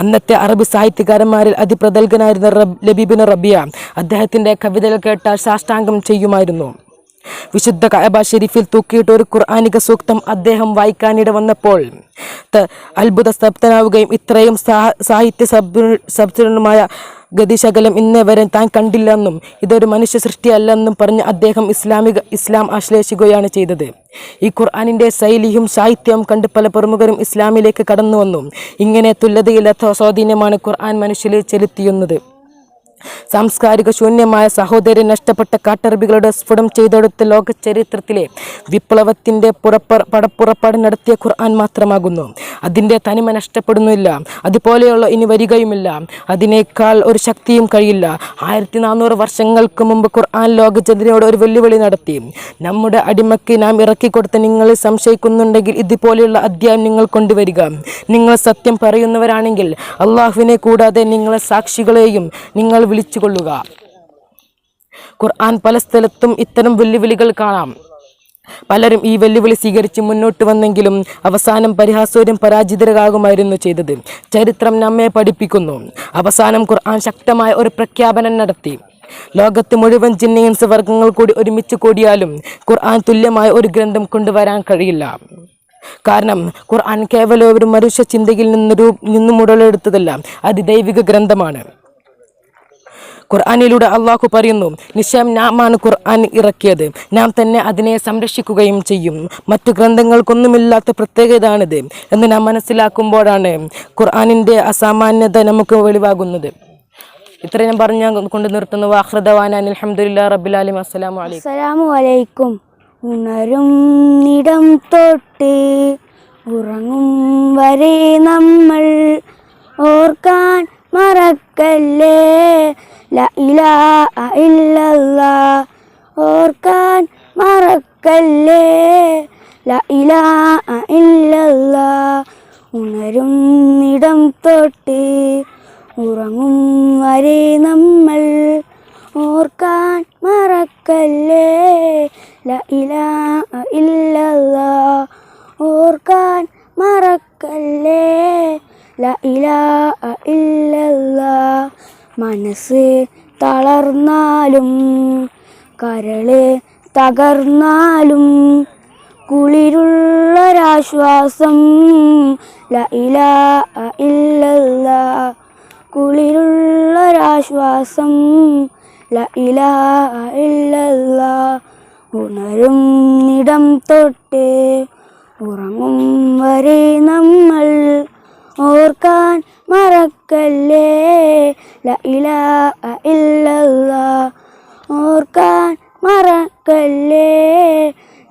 അന്നത്തെ അറബ് സാഹിത്യകാരന്മാരിൽ അതിപ്രഗത്ഭനായിരുന്ന ലബീബിൻ റബിയ അദ്ദേഹത്തിൻ്റെ കവിതകൾ കേട്ടാൽ സാഷ്ടാംഗം ചെയ്യുമായിരുന്നു. വിശുദ്ധ കഅബ ഷരീഫിൽ തൂക്കിയിട്ട് ഒരു ഖുർആനിക സൂക്തം അദ്ദേഹം വായിക്കാനിട വന്നപ്പോൾ അത്ഭുത സ്തബ്ധനാവുകയും ഇത്രയും സാഹിത്യ സബ്സുരമായ ഗതിശകലം ഇന്നേ വരെ താൻ കണ്ടില്ലെന്നും ഇതൊരു മനുഷ്യ സൃഷ്ടിയല്ലെന്നും പറഞ്ഞ് അദ്ദേഹം ഇസ്ലാം ആശ്ലേഷിക്കുകയാണ് ചെയ്തത്. ഈ ഖുർആനിൻ്റെ ശൈലിയും സാഹിത്യവും കണ്ട് പല പ്രമുഖരും ഇസ്ലാമിലേക്ക് കടന്നു വന്നു. ഇങ്ങനെ തുല്യതയില്ലാത്ത സ്വാധീനമാണ് ഖുർആൻ മനുഷ്യരിൽ ചെലുത്തിയുന്നത്. സാംസ്കാരിക ശൂന്യമായ സഹോദരൻ നഷ്ടപ്പെട്ട കാട്ടറബികളുടെ സ്ഫുടം ചെയ്തെടുത്ത ലോക ചരിത്രത്തിലെ വിപ്ലവത്തിൻ്റെ പടപ്പുറപ്പാട് നടത്തിയ ഖുർആൻ മാത്രമാകുന്നു. അതിൻ്റെ തനിമ നഷ്ടപ്പെടുന്നില്ല, അതുപോലെയുള്ള ഇനി വരികയുമില്ല. അതിനേക്കാൾ ഒരു ശക്തിയും കഴിയില്ല. 1400 വർഷങ്ങൾക്ക് മുമ്പ് ഖുർആൻ ലോക ജനതയോട് ഒരു വെല്ലുവിളി നടത്തി. നമ്മുടെ അടിമയ്ക്ക് നാം ഇറക്കിക്കൊടുത്ത നിങ്ങൾ സംശയിക്കുന്നുണ്ടെങ്കിൽ ഇതുപോലെയുള്ള അധ്യായം നിങ്ങൾ കൊണ്ടുവരിക. നിങ്ങൾ സത്യം പറയുന്നവരാണെങ്കിൽ അള്ളാഹുവിനെ കൂടാതെ നിങ്ങളെ സാക്ഷികളെയും നിങ്ങൾ വിളിച്ചുകൊള്ളുക. ഖുർആൻ പല സ്ഥലത്തും ഇത്തരം വെല്ലുവിളികൾ കാണാം. പലരും ഈ വെല്ലുവിളി സ്വീകരിച്ച് മുന്നോട്ട് വന്നെങ്കിലും അവസാനം പരിഹാസ്യരും പരാജിതരാകുമായിരുന്നു ചെയ്തത്. ചരിത്രം നമ്മെ പഠിപ്പിക്കുന്നു. അവസാനം ഖുർആൻ ശക്തമായ ഒരു പ്രഖ്യാപനം നടത്തി. ലോകത്ത് മുഴുവൻ ജിന്നിൻസ് വർഗങ്ങൾ കൂടി ഒരുമിച്ച് കൂടിയാലും ഖുർആൻ തുല്യമായ ഒരു ഗ്രന്ഥം കൊണ്ടുവരാൻ കഴിയില്ല. കാരണം ഖുർആൻ കേവലം ഒരു മനുഷ്യ ചിന്തയിൽ നിന്നും ഉടലെടുത്തതല്ല, അത് ദൈവിക ഗ്രന്ഥമാണ്. ഖുർആനിലൂടെ അള്ളാഹു പറയുന്നു, നിശ്ചയം നാമാണ് ഖുർആൻ ഇറക്കിയത്, നാം തന്നെ അതിനെ സംരക്ഷിക്കുകയും ചെയ്യും. മറ്റു ഗ്രന്ഥങ്ങൾക്കൊന്നുമില്ലാത്ത പ്രത്യേകതയാണിത് എന്ന് നാം മനസ്സിലാക്കുമ്പോഴാണ് ഖുർആനിൻ്റെ അസാമാന്യത നമുക്ക് വെളിവാകുന്നത്. ഇത്രയും പറഞ്ഞ് ഞാൻ കൊണ്ട് നിർത്തുന്നു. വാഖിറുദഅ്വാനാ അൽഹംദുലില്ലാഹി റബ്ബിൽ ആലമീൻ. അസ്സലാമു അലൈക്കും. ഉണരും നിടം തൊട്ട് ഉറങ്ങും വരെ നമ്മൾ ഓർക്കാൻ മറക്കല്ലേ ലാ ഇലാഹ ഇല്ലല്ലാഹ്. ഓർക്കാൻ മറക്കല്ലേ ലാ ഇലാഹ ഇല്ലല്ലാഹ്. ഉണരും നിടം തൊട്ട് ഉറങ്ങും വരെ നമ്മൾ ഓർക്കാൻ മറക്കല്ലേ ലാ ഇലാഹ ഇല്ലല്ലാഹ്. ഓർക്കാൻ മറക്കല്ലേ ലാ ഇലാഹ ഇല്ലല്ലാഹ്. മനസ്സ് തളർന്നാലും കരള് തകർന്നാലും കുളിരുള്ളൊരാശ്വാസം ലാ ഇലാഹ ഇല്ലല്ലാഹ്. കുളിരുള്ളൊരാശ്വാസം ലാ ഇലാഹ ഇല്ലല്ലാഹ്. ഉണരുന്നിടം തൊട്ട് ഉറങ്ങും വരെ നമ്മൾ ഓർക്കാൻ മറക്കല്ലേ ലാ ഇലാഹ ഇല്ലല്ലാഹ്. ഓർക്കാൻ മറക്കല്ലേ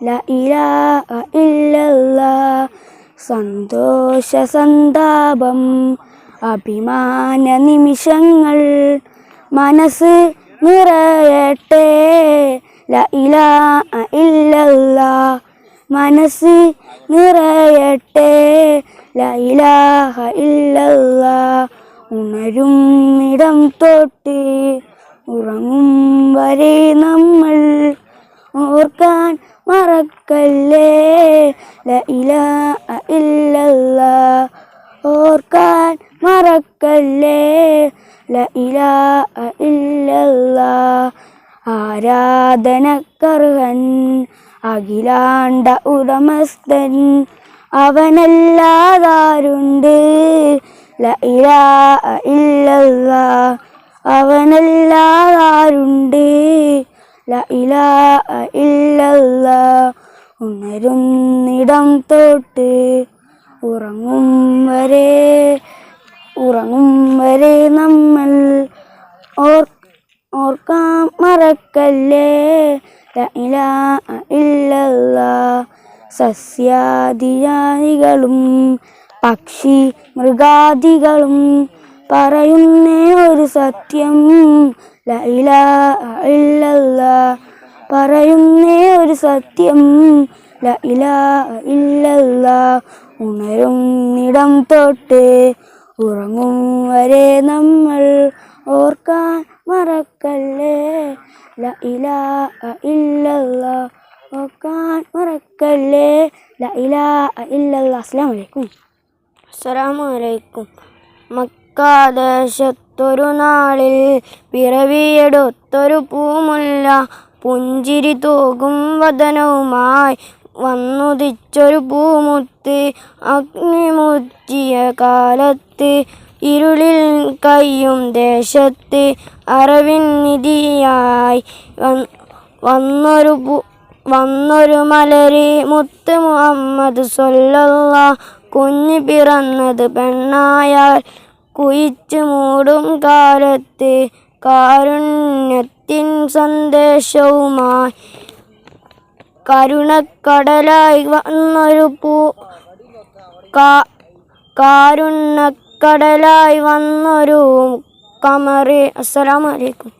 ലാ ഇലാഹ ഇല്ലല്ലാഹ്. സന്തോഷ സന്താപം അഭിമാന നിമിഷങ്ങൾ മനസ്സ് നിറയട്ടെ ലാ ഇലാഹ ഇല്ലല്ലാഹ്. മനസ്സ് നിറയട്ടെ ലാ ഇലാഹ ഇല്ലല്ലാഹ്. ഉണരും ഇടം തൊട്ട് ഉറങ്ങും വരെ നമ്മൾ ഓർക്കാൻ മറക്കല്ലേ ലാ ഇലാഹ ഇല്ലല്ലാഹ്. ഓർക്കാൻ മറക്കല്ലേ ലാ ഇലാഹ ഇല്ലല്ലാഹ്. ആരാധനക്കർഹൻ അഖിലാണ്ട ഉടമസ്ഥൻ അവനല്ലാതാരുണ്ട് ലാ ഇലാഹ ഇല്ലല്ലാഹ്. അവനല്ലാതാരുണ്ട് ലാ ഇലാഹ ഇല്ലല്ലാഹ്. ഉണരുന്നിടം തൊട്ട് ഉറങ്ങും വരെ നമ്മൾ ഓർക്കാൻ മറക്കല്ലേ ലാ ഇലാഹ ഇല്ലല്ലാഹ്. സസ്യാദിജാതികളും പക്ഷി മൃഗാദികളും പറയുന്നേ ഒരു സത്യം ലാ ഇലാഹ ഇല്ലല്ലാഹ്. പറയുന്നേ ഒരു സത്യം ലാ ഇലാഹ ഇല്ലല്ലാഹ്. ഉണരുന്നിടം തൊട്ട് ഉറങ്ങും വരെ നമ്മൾ ഓർക്കാൻ മറക്കല്ലേ ലാ ഇലാഹ ഇല്ലല്ലാഹ്. ഓർക്കാൻ മറക്കല്ലേ ലാ ഇലാഹ ഇല്ലല്ലാഹ്. അസ്സലാമു അലൈക്കും. അസ്സലാമു അലൈക്കും. മക്കാദേശത്തൊരു നാളിൽ പിറവിയെടുത്തൊരു പൂമുല്ല പുഞ്ചിരി തൂകും വദനവുമായി വന്നുദിച്ചൊരു പൂമുത്ത്. അഗ്നിമുറ്റിയ കാലത്ത് ഇരുളിൽ കയ്യും ദേശത്ത് അറിവിൻ നിധിയായി വന്നൊരു മലരി മുത്ത് മുഹമ്മദ് സ്വല്ലല്ലാഹ്. കുഞ്ഞ് പിറന്നത് പെണ്ണായാൽ കുഴിച്ചു മൂടും കാലത്ത് കാരുണ്യത്തിൻ സന്ദേശവുമായി കരുണക്കടലായി വന്നൊരു കമറ്. അസ്സലാമു അലൈക്കും.